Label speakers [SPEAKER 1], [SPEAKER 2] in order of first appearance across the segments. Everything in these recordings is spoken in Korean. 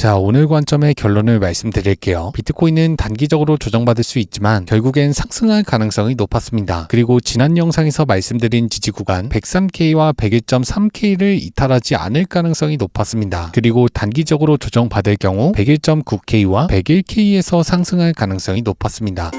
[SPEAKER 1] 자, 오늘 관점의 결론을 말씀드릴게요. 비트코인은 단기적으로 조정받을 수 있지만 결국엔 상승할 가능성이 높았습니다. 그리고 지난 영상에서 말씀드린 지지 구간 103K와 101.3K를 이탈하지 않을 가능성이 높았습니다. 그리고 단기적으로 조정받을 경우 101.9K와 101K에서 상승할 가능성이 높았습니다.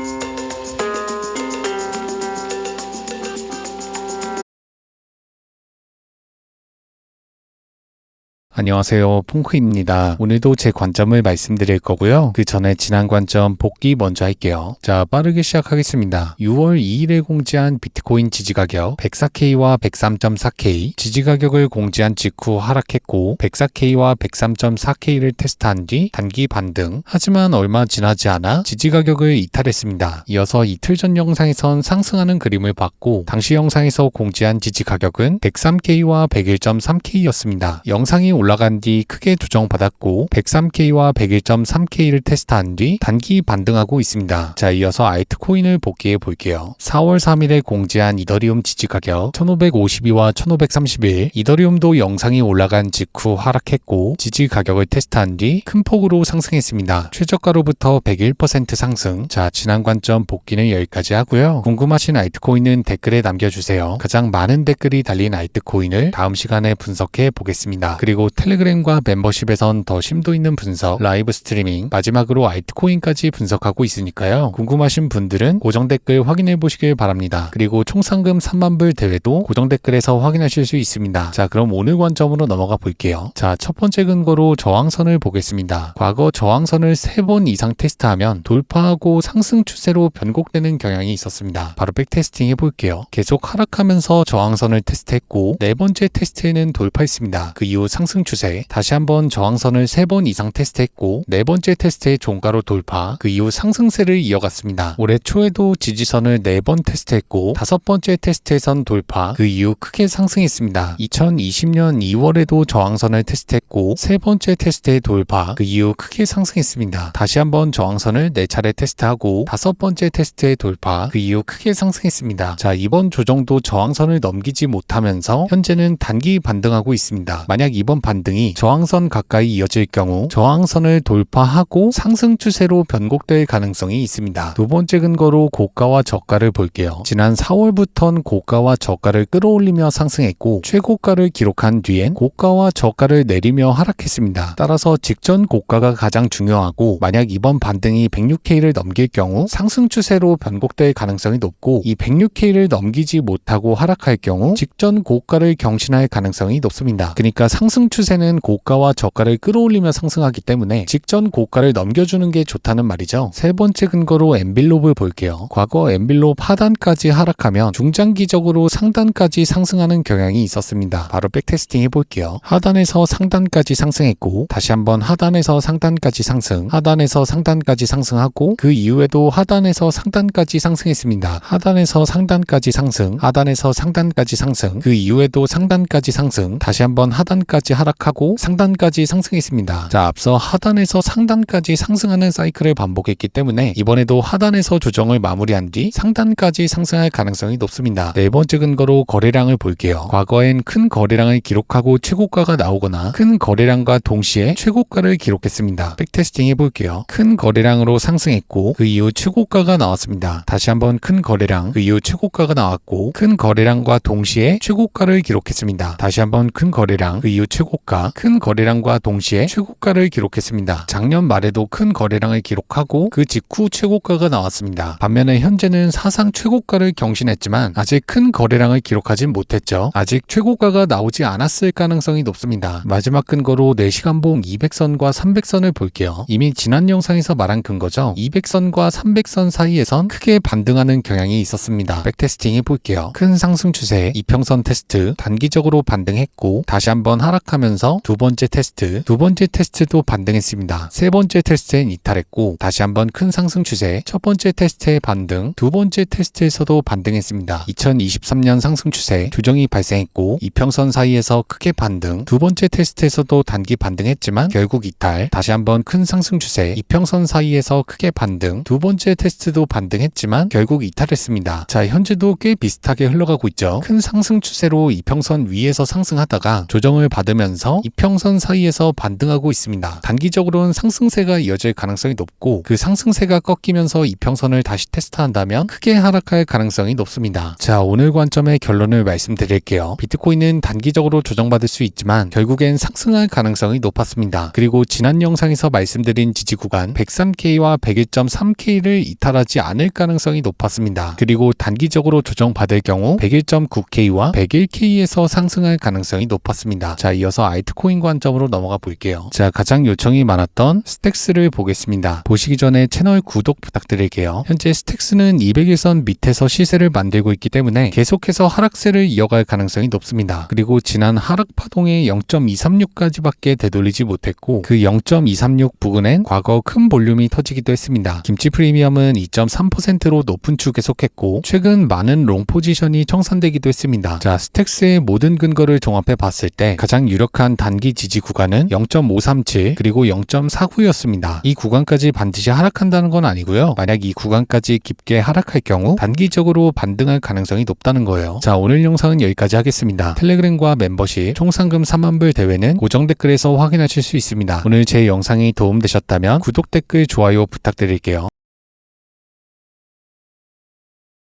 [SPEAKER 1] 안녕하세요, 퐁크입니다. 오늘도 제 관점을 말씀드릴 거고요. 그 전에 지난 관점 복귀 먼저 할게요. 자, 빠르게 시작하겠습니다. 6월 2일에 공지한 비트코인 지지가격 104K와 103.4K 지지가격을 공지한 직후 하락했고 104K와 103.4K를 테스트한 뒤 단기 반등, 하지만 얼마 지나지 않아 지지가격을 이탈했습니다. 이어서 이틀 전 영상에선 상승하는 그림을 봤고 당시 영상에서 공지한 지지가격은 103K와 101.3K였습니다. 영상이 올라간 뒤 크게 조정받았고 103K와 101.3K를 테스트한 뒤 단기 반등하고 있습니다. 자, 이어서 알트코인을 복귀해 볼게요. 4월 3일에 공지한 이더리움 지지가격 1552와 1531, 이더리움도 영상이 올라간 직후 하락했고 지지가격을 테스트한 뒤 큰 폭으로 상승했습니다. 최저가로부터 101% 상승. 자, 지난 관점 복귀는 여기까지 하고요. 궁금하신 알트코인은 댓글에 남겨주세요. 가장 많은 댓글이 달린 알트코인을 다음 시간에 분석해 보겠습니다. 그리고 텔레그램과 멤버십에선 더 심도 있는 분석, 라이브 스트리밍, 마지막으로 알트코인까지 분석하고 있으니까요. 궁금하신 분들은 고정 댓글 확인해 보시길 바랍니다. 그리고 총 상금 3만불 대회도 고정 댓글에서 확인하실 수 있습니다. 자, 그럼 오늘 관점으로 넘어가 볼게요. 자, 첫 번째 근거로 저항선을 보겠습니다. 과거 저항선을 3번 이상 테스트하면 돌파하고 상승 추세로 변곡되는 경향이 있었습니다. 바로 백테스팅 해볼게요. 계속 하락하면서 저항선을 테스트했고 4번째 테스트에는 돌파했습니다. 그 이후 상승 추세, 다시 한번 저항선을 3번 이상 테스트했고 4번째 테스트에 종가로 돌파, 그 이후 상승세를 이어갔습니다. 올해 초에도 지지선을 4번 테스트했고 5번째 테스트에선 돌파, 그 이후 크게 상승했습니다. 2020년 2월에도 저항선을 테스트했고 3번째 테스트에 돌파, 그 이후 크게 상승했습니다. 다시 한번 저항선을 4차례 테스트하고 5번째 테스트에 돌파, 그 이후 크게 상승했습니다. 자, 이번 조정도 저항선을 넘기지 못하면서 현재는 단기 반등하고 있습니다. 만약 이번 반등이 저항선 가까이 이어질 경우 저항선을 돌파하고 상승 추세로 변곡될 가능성이 있습니다. 두 번째 근거로 고가와 저가를 볼게요. 지난 4월부터는 고가와 저가를 끌어올리며 상승했고 최고가를 기록한 뒤엔 고가와 저가를 내리며 하락했습니다. 따라서 직전 고가가 가장 중요하고 만약 이번 반등이 106K를 넘길 경우 상승 추세로 변곡될 가능성이 높고 이 106K를 넘기지 못하고 하락할 경우 직전 고가를 경신할 가능성이 높습니다. 그러니까 상승 추세는 고가와 저가를 끌어올리며 상승하기 때문에 직전 고가를 넘겨주는 게 좋다는 말이죠. 세 번째 근거로 엔빌롭을 볼게요. 과거 엔빌롭 하단까지 하락하면 중장기적으로 상단까지 상승하는 경향이 있었습니다. 바로 백테스팅 해볼게요. 하단에서 상단까지 상승했고 다시 한번 하단에서 상단까지 상승, 하단에서 상단까지 상승하고 그 이후에도 하단에서 상단까지 상승했습니다. 하단에서 상단까지 상승, 하단에서 상단까지 상승, 그 이후에도 상단까지 상승, 다시 한번 하단까지 하락하고 상단까지 상승했습니다. 자, 앞서 하단에서 상단까지 상승하는 사이클을 반복했기 때문에 이번에도 하단에서 조정을 마무리한 뒤 상단까지 상승할 가능성이 높습니다. 네 번째 근거로 거래량을 볼게요. 과거엔 큰 거래량을 기록하고 최고가가 나오거나 큰 거래량과 동시에 최고가를 기록했습니다. 백테스팅 해볼게요. 큰 거래량으로 상승했고 그 이후 최고가가 나왔습니다. 다시 한번 큰 거래량, 그 이후 최고가가 나왔고 큰 거래량과 동시에 최고가를 기록했습니다. 다시 한번 큰 거래량, 그 이후 최고가, 큰 거래량과 동시에 최고가를 기록했습니다. 작년 말에도 큰 거래량을 기록하고 그 직후 최고가가 나왔습니다. 반면에 현재는 사상 최고가를 경신했지만 아직 큰 거래량을 기록하진 못했죠. 아직 최고가가 나오지 않았을 가능성이 높습니다. 마지막 근거로 4시간봉 200선과 300선을 볼게요. 이미 지난 영상에서 말한 근거죠. 200선과 300선 사이에선 크게 반등하는 경향이 있었습니다. 백테스팅 해볼게요. 큰 상승 추세, 이평선 테스트, 단기적으로 반등했고 다시 한번 하락하면서 두 번째 테스트도 반등했습니다. 세 번째 테스트엔 이탈했고 다시 한번 큰 상승 추세, 첫 번째 테스트의 반등, 두 번째 테스트에서도 반등했습니다. 2023년 상승 추세, 조정이 발생했고 이평선 사이에서 크게 반등, 두 번째 테스트에서도 단기 반등했지만 결국 이탈, 다시 한번 큰 상승 추세, 이평선 사이에서 크게 반등, 두 번째 테스트도 반등했지만 결국 이탈했습니다. 자, 현재도 꽤 비슷하게 흘러가고 있죠. 큰 상승 추세로 이평선 위에서 상승하다가 조정을 받으면서 꺾이면서 이평선 사이에서 반등하고 있습니다. 단기적으로는 상승세가 이어질 가능성이 높고 그 상승세가 꺾이면서 이평선을 다시 테스트한다면 크게 하락할 가능성이 높습니다. 자, 오늘 관점의 결론을 말씀드릴게요. 비트코인은 단기적으로 조정받을 수 있지만 결국엔 상승할 가능성이 높았습니다. 그리고 지난 영상에서 말씀드린 지지 구간 103K와 101.3K를 이탈하지 않을 가능성이 높았습니다. 그리고 단기적으로 조정받을 경우 101.9K와 101K에서 상승할 가능성이 높았습니다. 자, 이어서 알트코인 관점으로 넘어가 볼게요. 자, 가장 요청이 많았던 스택스를 보겠습니다. 보시기 전에 채널 구독 부탁드릴게요. 현재 스택스는 200일선 밑에서 시세를 만들고 있기 때문에 계속해서 하락세를 이어갈 가능성이 높습니다. 그리고 지난 하락 파동의 0.236까지밖에 되돌리지 못했고 그 0.236 부근엔 과거 큰 볼륨이 터지기도 했습니다. 김치 프리미엄은 2.3%로 높은 추 계속했고 최근 많은 롱 포지션이 청산되기도 했습니다. 자, 스택스의 모든 근거를 종합해 봤을 때 가장 유력한 단기 지지 구간은 0.537 그리고 0.49였습니다. 이 구간까지 반드시 하락한다는 건 아니고요. 만약 이 구간까지 깊게 하락할 경우 단기적으로 반등할 가능성이 높다는 거예요. 자, 오늘 영상은 여기까지 하겠습니다. 텔레그램과 멤버십 총 상금 3만불 대회는 고정 댓글에서 확인하실 수 있습니다. 오늘 제 영상이 도움되셨다면 구독, 댓글, 좋아요 부탁드릴게요.